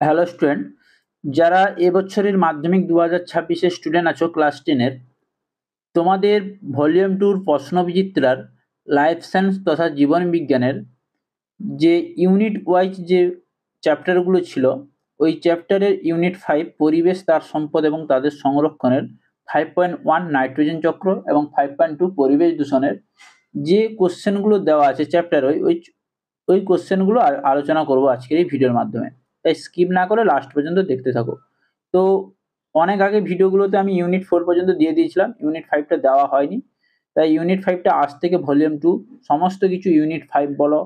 Hello student, যারা এবছরের মাধ্যমিক 2026 স্টুডেন্ট আছো ক্লাস 10 তোমাদের ভলিউম 2 প্রশ্নবিচিত্রার লাইফ সায়েন্স তথা জীবন বিজ্ঞানের যে ইউনিট ওয়াইজ যে চ্যাপ্টারগুলো ছিল, ওই চ্যাপ্টারের ইউনিট 5 পরিবেশ, তার সম্পদ এবং তাদের সংরক্ষণের 5.1 নাইট্রোজেন চক্র এবং 5.2 পরিবেশ দূষণের যে কোশ্চেনগুলো দেওয়া আছে চ্যাপ্টার ওই কোশ্চেনগুলো আলোচনা করব আজকের এই ভিডিওর মাধ্যমে। তাই স্কিপ না করে লাস্ট পর্যন্ত দেখতে থাকো। তো অনেক আগে ভিডিওগুলোতে আমি ইউনিট 4 পর্যন্ত দিয়ে দিয়েছিলাম, ইউনিট 5টা দেওয়া হয়নি। তাই ইউনিট 5টা আজ থেকে ভলিউম 2 সমস্ত কিছু ইউনিট 5 বলো,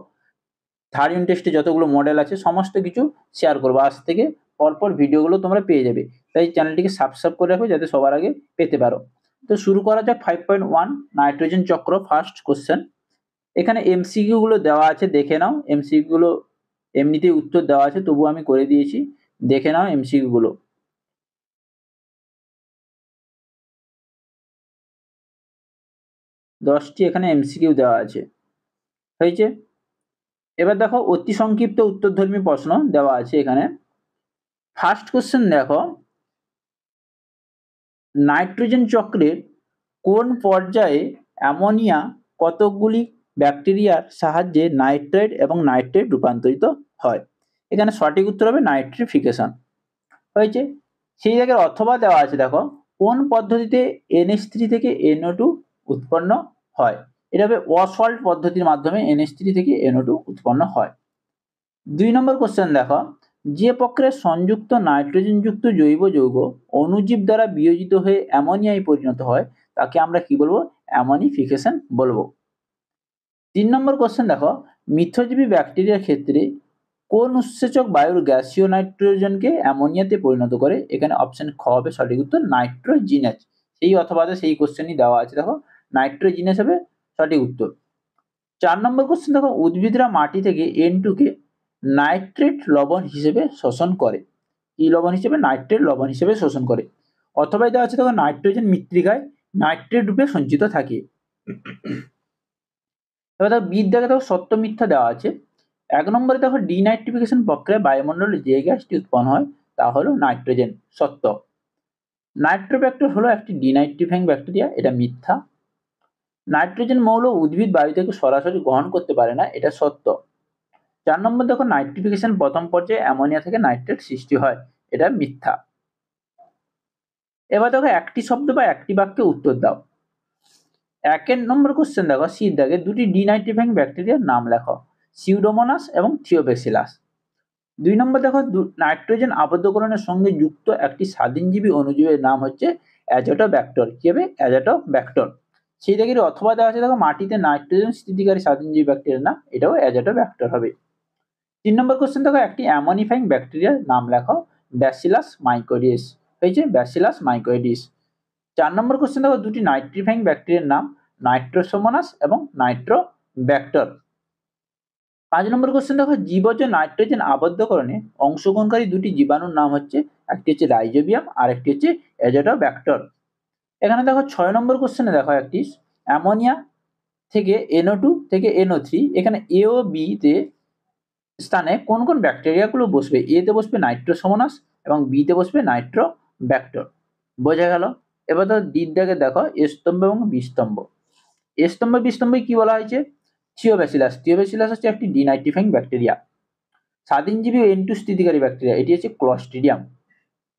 থার্ড ইউনিট টেস্টে যতগুলো মডেল আছে সমস্ত কিছু শেয়ার করবো। আজ থেকে পরপর ভিডিওগুলো তোমরা পেয়ে যাবে, তাই চ্যানেলটিকে সাবস্ক্রাইব করে রাখো যাতে সবার আগে পেতে পারো। তো শুরু করা যাক 5.1 নাইট্রোজেন চক্র। ফার্স্ট কোশ্চেন, এখানে এমসিকিউ গুলো দেওয়া আছে, দেখে নাও। এমসিকিউ গুলো এমনিতেই উত্তর দেওয়া আছে, তবু আমি করে দিয়েছি, দেখে নাও এমসিকিউ গুলো। দশটি এখানে এমসিকিউ দেওয়া আছে, হয়েছে। এবার দেখো অতি সংক্ষিপ্ত উত্তরধর্মী প্রশ্ন দেওয়া আছে এখানে। ফার্স্ট কোশ্চেন দেখো, নাইট্রোজেন চক্রের কোন পর্যায়ে অ্যামোনিয়া কতকগুলি ব্যাকটেরিয়ার সাহায্যে নাইট্রেট এবং নাইট্রেট রূপান্তরিত হয়? এখানে সঠিক উত্তর হবে নাইট্রিফিকেশন, হয়েছে। সেই জায়গায় অথবা দেওয়া আছে, দেখো কোন পদ্ধতিতে NH3 থেকে NO2 উৎপন্ন হয়? এটা হবে অসল্ট পদ্ধতির মাধ্যমে NH3 থেকে NO2 উৎপন্ন হয়। 2 নম্বর কোশ্চেন দেখো, যে প্রক্রিয়ায় সংযুক্ত নাইট্রোজেনযুক্ত জৈব যৌগ অণুজীব দ্বারা বিয়োজিত হয়ে অ্যামোনিয়ায় পরিণত হয় তাকে আমরা কি বলবো? অ্যামোনিফিকেশন বলবো। 3 নম্বর কোশ্চেন দেখো, মিথ্যজীবী ব্যাকটেরিয়ার ক্ষেত্রে কোন উৎসেচক বায়ুর গ্যাসীয় নাইট্রোজেনকে অ্যামোনিয়াতে পরিণত করে? এখানে অপশন খ হবে সঠিক উত্তর, নাইট্রোজিনেজ। সেই অথবাতে সেই কোশ্চেনই দেওয়া আছে, দেখো নাইট্রোজিনেজ হবে সঠিক উত্তর। 4 নম্বর কোশ্চেন দেখো, উদ্ভিদরা মাটি থেকে N2 কে নাইট্রেট লবণ হিসেবে শোষণ করে। কি লবণ হিসেবে? নাইট্রেট লবণ হিসেবে শোষণ করে। অথবা দেওয়া আছে দেখো, নাইট্রোজেন মৃত্তিকায় নাইট্রেট রূপে সঞ্চিত থাকে। এবার দেখো বির দাগে দেখো সত্য মিথ্যা দেওয়া আছে। 1 নম্বরে দেখো ডিনাইট্রিফিকেশন প্রক্রিয়ায় বায়ুমণ্ডলে যে গ্যাসটি উৎপন্ন হয় তা হলো নাইট্রোজেন, সত্য। নাইট্রোব্যাক্টর হলো একটি ডিনাইট্রিফাইং ব্যাকটেরিয়া, এটা মিথ্যা। নাইট্রোজেন মৌল উদ্ভিদ বায়ু থেকে সরাসরি গ্রহণ করতে পারে না, এটা সত্য। 4 নম্বর দেখো নাইট্রিফিকেশন প্রথম পর্যায়ে অ্যামোনিয়া থেকে নাইট্রেট সৃষ্টি হয়, এটা মিথ্যা। এবার দেখো একটি শব্দ বা একটি বাক্যে উত্তর দাও। 1 নম্বর কোশ্চেন দেখো, সির দাগে দুটি ডিনাইট্রিফাইং ব্যাকটেরিয়ার নাম লেখো, সিউডোমোনাস এবং থিওব্যাসিলাস। 2 নম্বর দেখো, নাইট্রোজেন আবদ্ধকরণের সঙ্গে যুক্ত একটি স্বাধীনজীবী অণুজীবের নাম হচ্ছে অ্যাজোটোব্যাক্টর। কি হবে? অ্যাজোটোব্যাক্টর। সেই জায়গায় অথবা দেওয়া আছে দেখো, মাটিতে নাইট্রোজেন স্থিতিকারী স্বাধীনজীবী ব্যাকটেরিয়ার নাম, এটাও অ্যাজোটোব্যাক্টর হবে। 3 নম্বর কোশ্চেন দেখো, একটি অ্যামোনিফাইং ব্যাকটেরিয়ার নাম লেখো, ব্যাসিলাস মাইকোডিস। হয়েছে, ব্যাসিলাস মাইকোডিস। 4 নম্বর কোশ্চেন দেখো, দুটি নাইট্রিফাইং ব্যাকটেরিয়ার নাম নাইট্রোসোমোনাস এবং নাইট্রোব্যাক্টর। 5 নম্বর কোশ্চেন দেখো, জীবজ নাইট্রোজেন আবদ্ধকরণে অংশগ্রহণকারী দুটি জীবাণুর নাম হচ্ছে, একটি হচ্ছে রাইজোবিয়াম আর একটি হচ্ছে অ্যাজোটোব্যাক্টর। এখানে দেখো 6 নম্বর কোশ্চেনে দেখো, একটি অ্যামোনিয়া থেকে NO2 থেকে NO3, এখানে এ ও বি তে স্থানে কোন কোন ব্যাকটেরিয়াগুলো বসবে? এ তে বসবে নাইট্রোসোমোনাস এবং বি তে বসবে নাইট্রোব্যাক্টর। বোঝা গেল? এবার ধরো ডির দাগে দেখো এ স্তম্ভ এবং বি স্তম্ভ। এ স্তম্ভ বি স্তম্ভে কি বলা হয়েছে? থিওব্যাসিলাস। থিওব্যাসিলাস হচ্ছে একটি ডিনাইট্রিফাইং ব্যাকটেরিয়া। স্বাধীনজীবী N2 স্থিতিকারী ব্যাকটেরিয়া, এটি হচ্ছে ক্লস্ট্রিডিয়াম।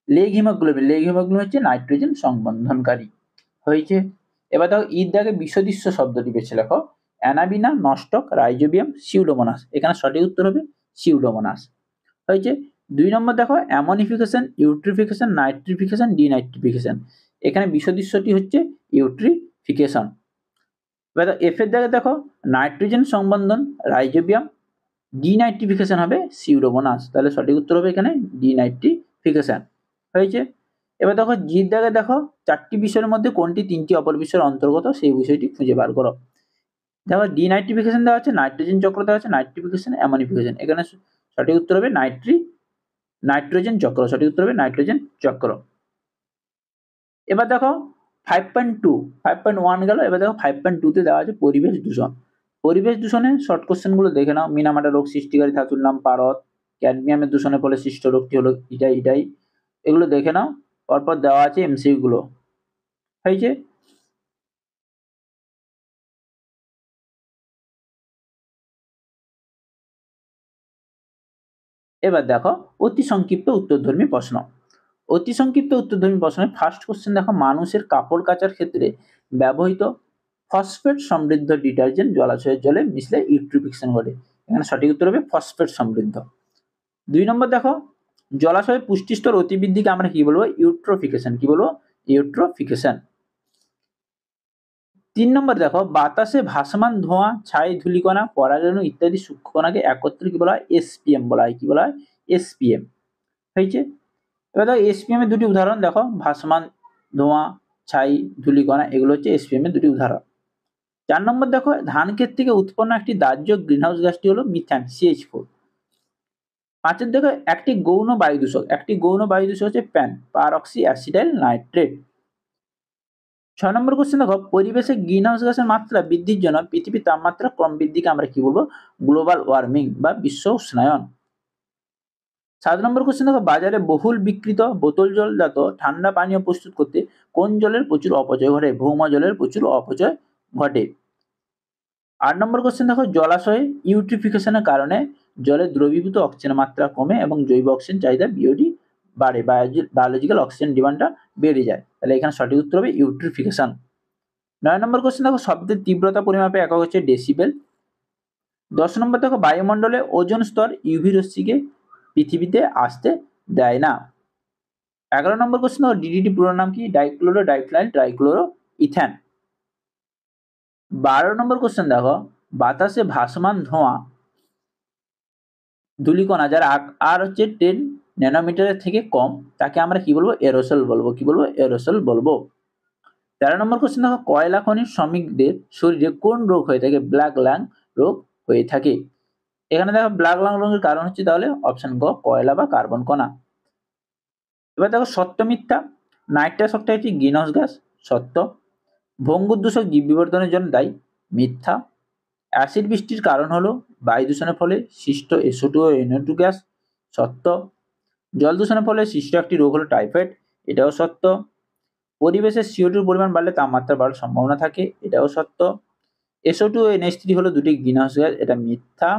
লেগ হিমোগ্লোবিন হচ্ছে নাইট্রোজেন সংবন্ধনকারী। হয়েছে। এবার দেখো ইর দাগে বিষদৃশ্য শব্দটি বেছে লেখো, অ্যানাবিনা, নস্টক, রাইজোবিয়াম, সিউডোমোনাস। এখানে সঠিক উত্তর হবে সিউডোমোনাস। হয়েছে। 2 নম্বর দেখো, অ্যামোনিফিকেশন, ইউট্রিফিকেশন, নাইট্রিফিকেশন, ডিনাইট্রিফিকেশন। এখানে বিষদৃশ্যটি হচ্ছে ইউট্রিফিকেশন। এবার এফ এর দাগে দেখো, নাইট্রোজেন সংবন্ধন রাইজোবিয়াম, ডিনাইট্রিফিকেশন হবে সিউডোমোনাস। তাহলে সঠিক উত্তর হবে এখানে ডিনাইট্রিফিকেশন। হয়েছে। এবার দেখো জির দাগে দেখো, 4টি বিষয়ের মধ্যে কোনটি 3টি অপর বিষয়ের অন্তর্গত, সেই বিষয়টি খুঁজে বার করো। দেখো ডিনাইট্রিফিকেশন দেওয়া আছে, নাইট্রোজেন চক্র দেওয়া আছে, নাইট্রিফিকেশন, অ্যামোনিফিকেশন। এখানে সঠিক উত্তর হবে নাইট্রোজেন চক্র। সঠিক উত্তর হবে নাইট্রোজেন চক্র। এবার দেখো 5.1 গেল। এবার দেখো 5.2 তে দেওয়া আছে পরিবেশ দূষণ। পরিবেশ দূষণে শর্ট কোশ্চেন গুলো দেখে নাও। মিনামাটা রোগ সৃষ্টিকারী ধাতুর নাম পারদ। ক্যাডমিয়ামের দূষণের ফলে সৃষ্ট রোগটি হলো এটাই। এগুলো দেখে নাও, পরপর দেওয়া আছে এমসিকিউ গুলো। হয়েছে? এবার দেখো অতি সংক্ষিপ্ত উত্তরধর্মী প্রশ্ন। অতি সংক্ষিপ্ত উত্তরধর্মী প্রশ্নের ফার্স্ট কোশ্চেন দেখো, মানুষের কাপড় কাচার ক্ষেত্রে ব্যবহৃত ফসফেট সমৃদ্ধ ডিটারজেন্ট জলাশয়ের জলে মিশলে ইউট্রিফিকেশন ঘটে। এখানে সঠিক উত্তর হবে ফসফেট সমৃদ্ধ। 2 নম্বর দেখো, জলাশয়ে পুষ্টিস্তর অতিবৃদ্ধিকে আমরা কি বলবো? ইউট্রোফিকেশন। কি বলবো? ইউট্রোফিকেশন। 3 নম্বর দেখো, বাতাসে ভাসমান ধোঁয়া, ছাই, ধূলিকণা, পরাগরেণু ইত্যাদি সূক্ষ্মকণাকে একত্রে কি বলা হয়? এসপিএম বলা হয়। কি বলা হয়? এসপিএম। হয়েছে? এবার দেখো এসপিএম এর দুটি উদাহরণ দেখো, ভাসমান ধোঁয়া, ছাই, ধূলিকণা, এগুলো হচ্ছে এসপিএম এর দুটি উদাহরণ। 4 নম্বর দেখো, ধান ক্ষেত থেকে উৎপন্ন একটি দাহ্য গ্রিনহাউস গ্যাসটি হলো মিথেন, CH4। 5 দেখো, একটি গৌণ বায়ু দূষক হচ্ছে প্যান পারঅক্সি অ্যাসিটাইল নাইট্রেট। 6 নম্বর কোশ্চেন দেখো, পরিবেশে গ্রিনহাউস গ্যাসের মাত্রা বৃদ্ধির জন্য পৃথিবীর তাপমাত্রা ক্রম বৃদ্ধিকে আমরা কি বলবো? গ্লোবাল ওয়ার্মিং বা বিশ্ব উষ্ণায়ন। 7 নম্বর কোশ্চেন দেখো, বাজারে বহুল বিক্রিত বোতল জলজাত ঠান্ডা পানীয় প্রস্তুত করতে কোন জলের প্রচুর অপচয় ঘটে? ভৌম জলের প্রচুর অপচয় ঘটে। 8 নম্বর কোশ্চেন দেখো, জলাশয়ে ইউট্রিফিকেশনের কারণে জলে দ্রবীভূত অক্সিজেনের মাত্রা কমে এবং জৈব অক্সিজেন চাহিদা বিওডি বাড়ে, বায়োলজিক্যাল অক্সিজেন ডিমান্ডটা বেড়ে যায়। তাহলে এখানে সঠিক উত্তর হবে ইউট্রিফিকেশন। 9 নম্বর কোশ্চেন দেখো, শব্দের তীব্রতা পরিমাপে একক হচ্ছে ডেসিবেল। 10 নম্বর দেখো, বায়ুমণ্ডলে ওজোন স্তর ইউভি রশ্মিকে পৃথিবীতে আসতে দেয় না। 11 নম্বর কোশ্চেন দেখো, ডিডিটি পুরো নাম কি? Dichloro diphenyl trichloro ethane. 12 নম্বর কোশ্চেন দেখো, বাতাসে ভাসমান ধোঁয়া, ধূলিকণা যার আর হচ্ছে 10 ন্যানোমিটারের থেকে কম, তাকে আমরা কি বলবো? এরোসল বলবো। কি বলবো? এরোসল বলবো। 13 নম্বর কোশ্চেন দেখো, কয়লা খনির শ্রমিকদের শরীরে কোন রোগ হয়ে থাকে? ব্ল্যাক ল্যাং রোগ হয়ে থাকে। এখানে দেখো ব্ল্যাক ল্যাং রোগের কারণ হচ্ছে তাহলে অপশন গ, কয়লা বা কার্বন কণা। এবার দেখো সত্য মিথ্যা। নাইট্রাস অক্সাইড একটি গ্রিনহাউস গ্যাস, সত্য। ভঙ্গুর দূষক জীব বিবর্তনের জন্য দায়ী, মিথ্যা। অ্যাসিড বৃষ্টির কারণ হলো বায়ু দূষণের ফলে সৃষ্ট SO2 ও NO2 গ্যাস, সত্য। জল দূষণের ফলে সৃষ্ট একটি রোগ হলো টাইফয়েড, এটাও সত্য। পরিবেশে CO2 পরিমাণ বাড়লে তাপমাত্রা বাড়ার সম্ভাবনা থাকে, এটাও সত্য। SO2 ও NH3 হলো দুটি গ্রিনহাউস গ্যাস, এটা মিথ্যা।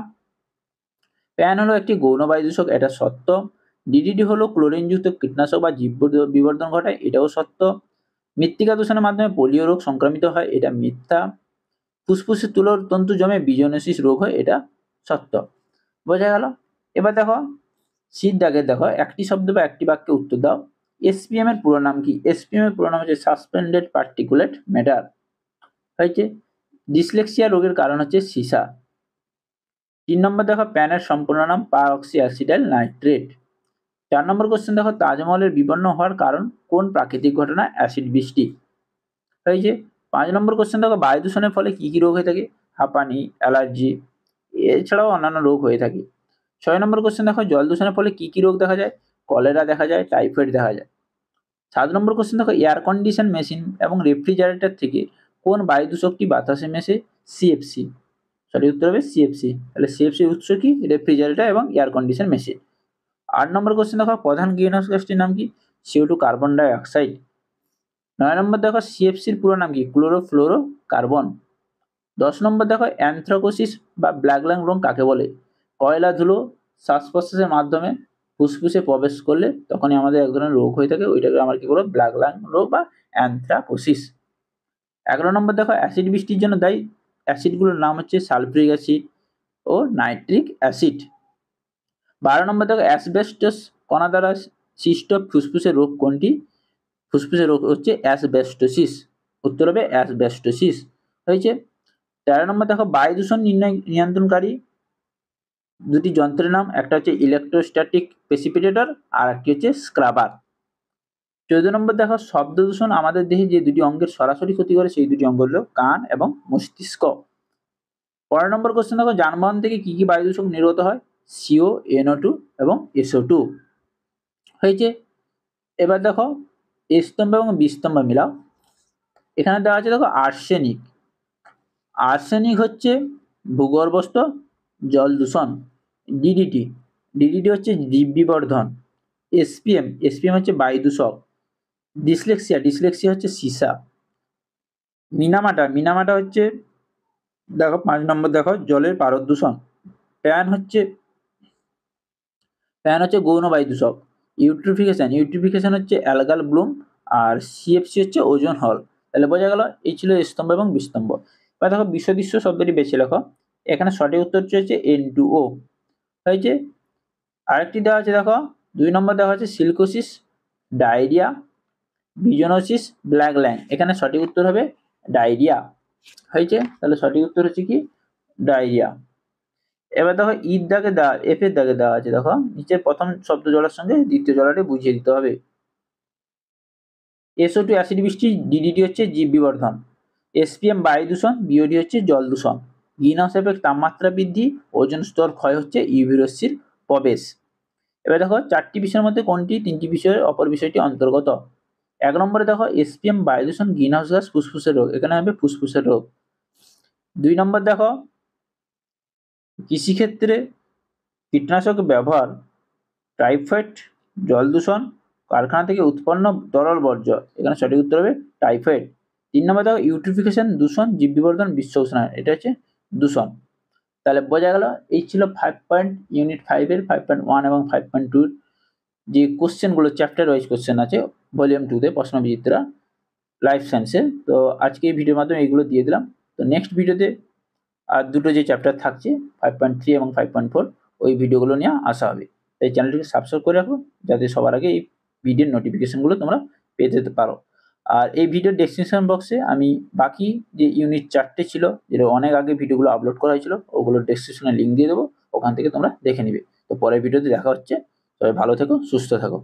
প্যান হলো একটি গৌণ বায়ু দূষক, এটা সত্য। DDT হলো ক্লোরিনযুক্ত কীটনাশক বা জীব বিবর্ধন ঘটায়, এটাও সত্য। মৃত্তিকা দূষণের মাধ্যমে পোলিও রোগ সংক্রামিত হয়, এটা মিথ্যা। ফুসফুসে তুলোর তন্তু জমে বিজনেসিস রোগ হয়, এটা সত্য। বোঝা গেল? এবার দেখো শীত দাগের দেখো, একটি শব্দ বা একটি বাক্যে উত্তর দাও। এসপিএম এর পুরো নাম কি? এসপিএম এর পুরো নাম হচ্ছে সাসপেন্ডেড পার্টিকুলেট ম্যাটার। হয়েছে? ডিসলেক্সিয়া রোগের কারণ হচ্ছে সীসা। 3 নম্বর দেখো, প্যানের সম্পূর্ণ নাম পারঅক্সি অ্যাসিটাইল নাইট্রেট। 4 নম্বর কোশ্চেন দেখো, তাজমহলের বিবর্ণ হওয়ার কারণ কোন প্রাকৃতিক ঘটনা? অ্যাসিড বৃষ্টি। হয়েছে? 5 নম্বর কোশ্চেন দেখো, বায়ু দূষণের ফলে কি কি রোগ হয়ে থাকে? হাঁপানি, অ্যালার্জি, এছাড়াও অন্যান্য রোগ হয়ে থাকে। 6 নম্বর কোশ্চেন দেখো, জল দূষণের ফলে কি কি রোগ দেখা যায়? কলেরা দেখা যায়, টাইফয়েড দেখা যায়। 7 নম্বর কোশ্চেন দেখো, এয়ার কন্ডিশন মেশিন এবং রেফ্রিজারেটর থেকে কোন বায়ু দূষকটি বাতাসে মেশে? সিএফসি। সঠিক উত্তর হবে সিএফসি। তাহলে সিএফসি উৎস কি? রেফ্রিজারেটর এবং এয়ার কন্ডিশন মেশিন। 8 নম্বর কোশ্চেন দেখো, প্রধান গ্রিনহাউস গ্যাসটির নাম কি? CO2 carbon die oxide. 9 নম্বর দেখো, সিএফসির পুরো নাম কি? Chlorofluoro carbon. 10 নম্বর দেখো, অ্যানথ্রাকোসিস বা ব্ল্যাক ল্যাং রোগ কাকে বলে? কয়লা ধুলো শ্বাস প্রশ্বাসের মাধ্যমে ফুসফুসে প্রবেশ করলে তখনই আমাদের এক ধরনের রোগ হয়ে থাকে, ওইটাকে আমরা কি বলবো? ব্ল্যাক ল্যাং রোগ বা অ্যানথ্রাকোসিস। 11 নম্বর দেখো, অ্যাসিড বৃষ্টির জন্য দায়ী অ্যাসিডগুলোর নাম হচ্ছে সালফিউরিক অ্যাসিড ও নাইট্রিক অ্যাসিড। 12 নম্বর দেখো, অ্যাসবেস্টস কণা দ্বারা সৃষ্ট ফুসফুসের রোগ কোনটি? ফুসফুসের রোগ হচ্ছে অ্যাসবেস্টোসিস। উত্তর হবে অ্যাসবেস্টোসিস। হয়েছে? 13 নম্বর দেখো, বায়ু দূষণ নিয়ন্ত্রণকারী দুটি যন্ত্রের নাম, একটা হচ্ছে ইলেকট্রোস্ট্যাটিক প্রেসিপিটেটর আর একটি হচ্ছে স্ক্রাবার। 14 নম্বর দেখো, শব্দ দূষণ আমাদের দেহে যে দুটি অঙ্গের সরাসরি ক্ষতি করে সেই দুটি অঙ্গ হলো কান এবং মস্তিষ্ক। 15 নম্বর কোশ্চেন দেখো, যানবাহন থেকে কি কি বায়ু দূষণ নির্গত হয়? CO, NO2 এবং SO2। হয়েছে? এবার দেখো এ স্তম্ভ এবং বি স্তম্ভ মিলাও। এখানে দেওয়া আছে দেখো আর্সেনিক। আর্সেনিক হচ্ছে ভূগর্ভস্থ জল দূষণ, ডিডিটি। ডিডিটি হচ্ছে জীব বিবর্ধন। এসপিএম হচ্ছে বায়ু দূষক। ডিসলেক্সিয়া হচ্ছে সীসা। মিনামাটা হচ্ছে দেখো 5 নম্বর দেখো জলের পারদ দূষণ। প্যান হচ্ছে গৌণ বায়ু দূষক। ইউট্রিফিকেশন হচ্ছে অ্যালগাল ব্লুম। আর সিএফসি হচ্ছে ওজোন হল। তাহলে বোঝা গেল এই ছিল স্তম্ভ এবং বিস্তম্ভ। এবার দেখো বিষদৃশ্য শব্দটি বেছে লেখো। এখানে সঠিক উত্তর হচ্ছে N2O হয়েছে। আরেকটি দেওয়া আছে দেখো 2 নম্বর দেওয়া আছে সিলিকোসিস, ডায়রিয়া, বিজনোসিস, ব্ল্যাক ল্যাং। এখানে সঠিক উত্তর হবে ডায়রিয়া হয়েছে। তাহলে সঠিক উত্তর হচ্ছে কি ডায়রিয়া। এবার দেখো এফ এর দাগে দেওয়া আছে দেখো নিচের প্রথম শব্দ জলের সঙ্গে দ্বিতীয় জলটি বুঝিয়ে দিতে হবে। SO2 অ্যাসিড বৃষ্টি, ডিডিটি হচ্ছে জীব বিবর্ধন। এসপিএম বায়ু দূষণ, বিওডি হচ্ছে জল দূষণ। গ্রিন হাউস এফেক্ট তাপমাত্রা বৃদ্ধি, ওজোন স্তর ক্ষয় হচ্ছে ইউভি রশ্মির প্রবেশ। এবার দেখো 4টি বিষয়ের মধ্যে কোনটি 3টি বিষয়ের অপর বিষয়টি অন্তর্গত। 1 নম্বরে দেখো এসপিএম বায়ু দূষণ গ্রিন হাউস গ্যাস ফুসফুসের রোগ, এখানে হবে ফুসফুসের রোগ। 2 নম্বর দেখো কৃষিক্ষেত্রে কীটনাশক ব্যবহার, টাইফয়েড, জল দূষণ, কারখানা থেকে উৎপন্ন তরল বর্জ্য, এখানে সঠিক উত্তর হবে টাইফয়েড। 3 নম্বর দেখো ইউট্রিফিকেশন দূষণ, জীব বিবর্ধন, বিশ্ব উষ্ণায়ন, এটা হচ্ছে দূষণ। তাহলে বোঝা গেল এই ছিল ইউনিট 5 এর 5.1 এবং 5.2 যে কোশ্চেনগুলো চ্যাপ্টার ওয়াইজ কোশ্চেন আছে ভলিউম 2 তে প্রশ্নবিচিত্রা লাইফ সায়েন্সে। তো আজকে এই ভিডিওর মাধ্যমে এইগুলো দিয়ে দিলাম। তো নেক্সট ভিডিওতে আর দুটো যে চ্যাপ্টার থাকছে 5.3 এবং 5.4 ওই ভিডিওগুলো নিয়ে আসা হবে। তাই চ্যানেলটিকে সাবস্ক্রাইব করে রাখো যাতে সবার আগে এই ভিডিওর নোটিফিকেশনগুলো তোমরা পেয়ে যেতে পারো। আর এই ভিডিওর ডেসক্রিপশন বক্সে আমি বাকি যে ইউনিট 4টে ছিল যেটা অনেক আগে ভিডিওগুলো আপলোড করা হয়েছিল ওগুলোর ডেসক্রিপশনে লিঙ্ক দিয়ে দেবো, ওখান থেকে তোমরা দেখে নিবে। তো পরের ভিডিওতে দেখা হচ্ছে। সবাই ভালো থেকো, সুস্থ থাকো।